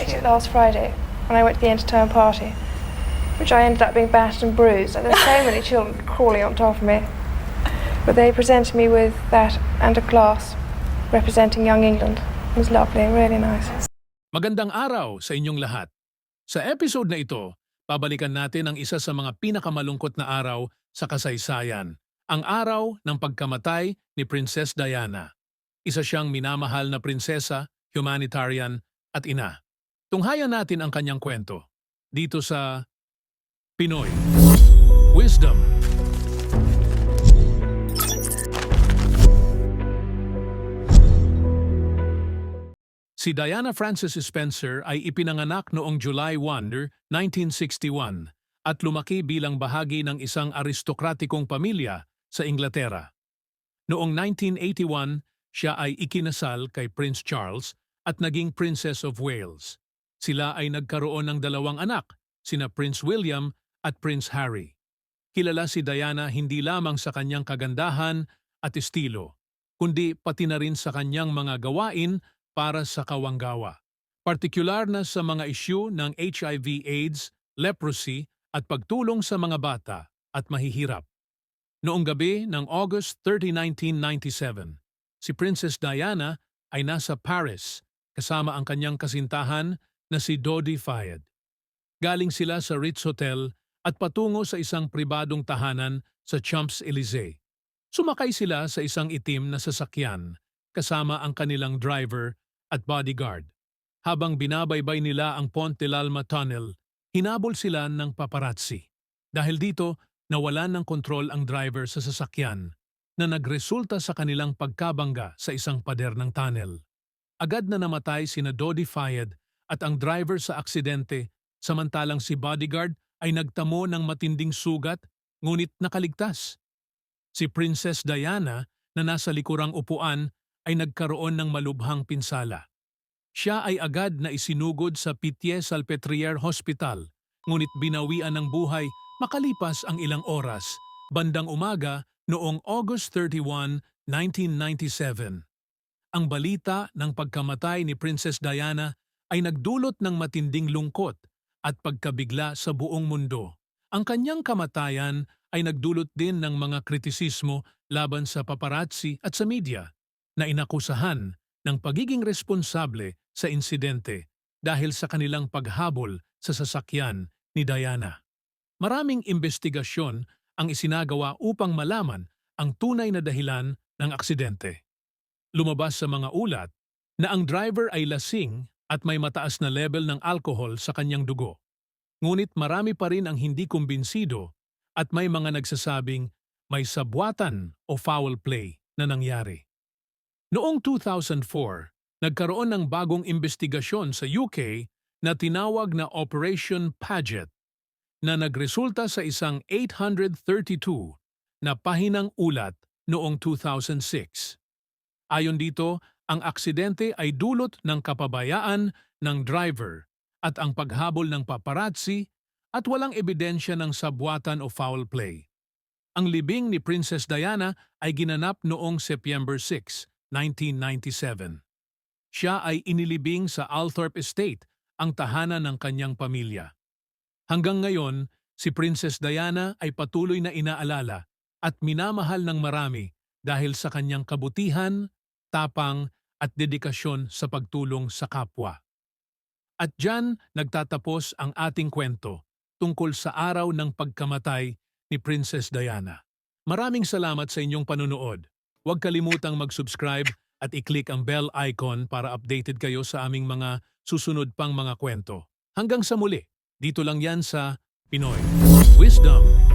actually last Friday when I went to the end of term party, which I ended up being battered and bruised. And there were so many children crawling on top of me. But they presented me with that and a glass representing Young England. It was lovely, really nice. Magandang araw sa inyong lahat. Sa episode na ito, babalikan natin ang isa sa mga pinakamalungkot na araw sa kasaysayan, ang araw ng pagkamatay ni Princess Diana. Isa siyang minamahal na prinsesa, humanitarian at ina. Tunghayan natin ang kanyang kwento dito sa Pinoy Wisdom. Si Diana Frances Spencer ay ipinanganak noong July 1, 1961 at lumaki bilang bahagi ng isang aristokratikong pamilya sa Inglaterra. Noong 1981, siya ay ikinasal kay Prince Charles at naging Princess of Wales. Sila ay nagkaroon ng dalawang anak, sina Prince William at Prince Harry. Kilala si Diana hindi lamang sa kanyang kagandahan at estilo, kundi pati na rin sa kanyang mga gawain para sa kawanggawa, partikular na sa mga isyu ng HIV/AIDS, leprosy at pagtulong sa mga bata at mahihirap. Noong gabi ng August 30, 1997, si Princess Diana ay nasa Paris kasama ang kanyang kasintahan na si Dodi Fayed. Galing sila sa Ritz Hotel at patungo sa isang pribadong tahanan sa Champs-Élysées. Sumakay sila sa isang itim na sasakyan kasama ang kanilang driver at bodyguard. Habang binabaybay nila ang Pont de l'Alma Tunnel, hinabol sila ng paparazzi. Dahil dito, nawalan ng kontrol ang driver sa sasakyan na nagresulta sa kanilang pagkabangga sa isang pader ng tunnel. Agad na namatay sina Dodi Fayed at ang driver sa aksidente, samantalang si bodyguard ay nagtamo ng matinding sugat ngunit nakaligtas. Si Princess Diana na nasa likurang upuan ay nagkaroon ng malubhang pinsala. Siya ay agad na isinugod sa Pitié-Salpêtrière Hospital, ngunit binawian ng buhay makalipas ang ilang oras, bandang umaga noong August 31, 1997. Ang balita ng pagkamatay ni Princess Diana ay nagdulot ng matinding lungkot at pagkabigla sa buong mundo. Ang kanyang kamatayan ay nagdulot din ng mga kritisismo laban sa paparazzi at sa media, na inakusahan ng pagiging responsable sa insidente dahil sa kanilang paghabol sa sasakyan ni Diana. Maraming investigasyon ang isinagawa upang malaman ang tunay na dahilan ng aksidente. Lumabas sa mga ulat na ang driver ay lasing at may mataas na level ng alcohol sa kanyang dugo. Ngunit marami pa rin ang hindi kumbinsido at may mga nagsasabing may sabwatan o foul play na nangyari. Noong 2004, nagkaroon ng bagong investigasyon sa UK na tinawag na Operation Paget na nagresulta sa isang 832 na pahinang ulat noong 2006. Ayon dito, ang aksidente ay dulot ng kapabayaan ng driver at ang paghabol ng paparazzi at walang ebidensya ng sabwatan o foul play. Ang libing ni Princess Diana ay ginanap noong September 6, 1997. Siya ay inilibing sa Althorpe Estate, ang tahanan ng kanyang pamilya. Hanggang ngayon, si Princess Diana ay patuloy na inaalala at minamahal ng marami dahil sa kanyang kabutihan, tapang at dedikasyon sa pagtulong sa kapwa. At diyan nagtatapos ang ating kwento tungkol sa araw ng pagkamatay ni Princess Diana. Maraming salamat sa inyong panunood. Huwag kalimutang mag-subscribe at i-click ang bell icon para updated kayo sa aming mga susunod pang mga kwento. Hanggang sa muli, dito lang yan sa Pinoy Wisdom.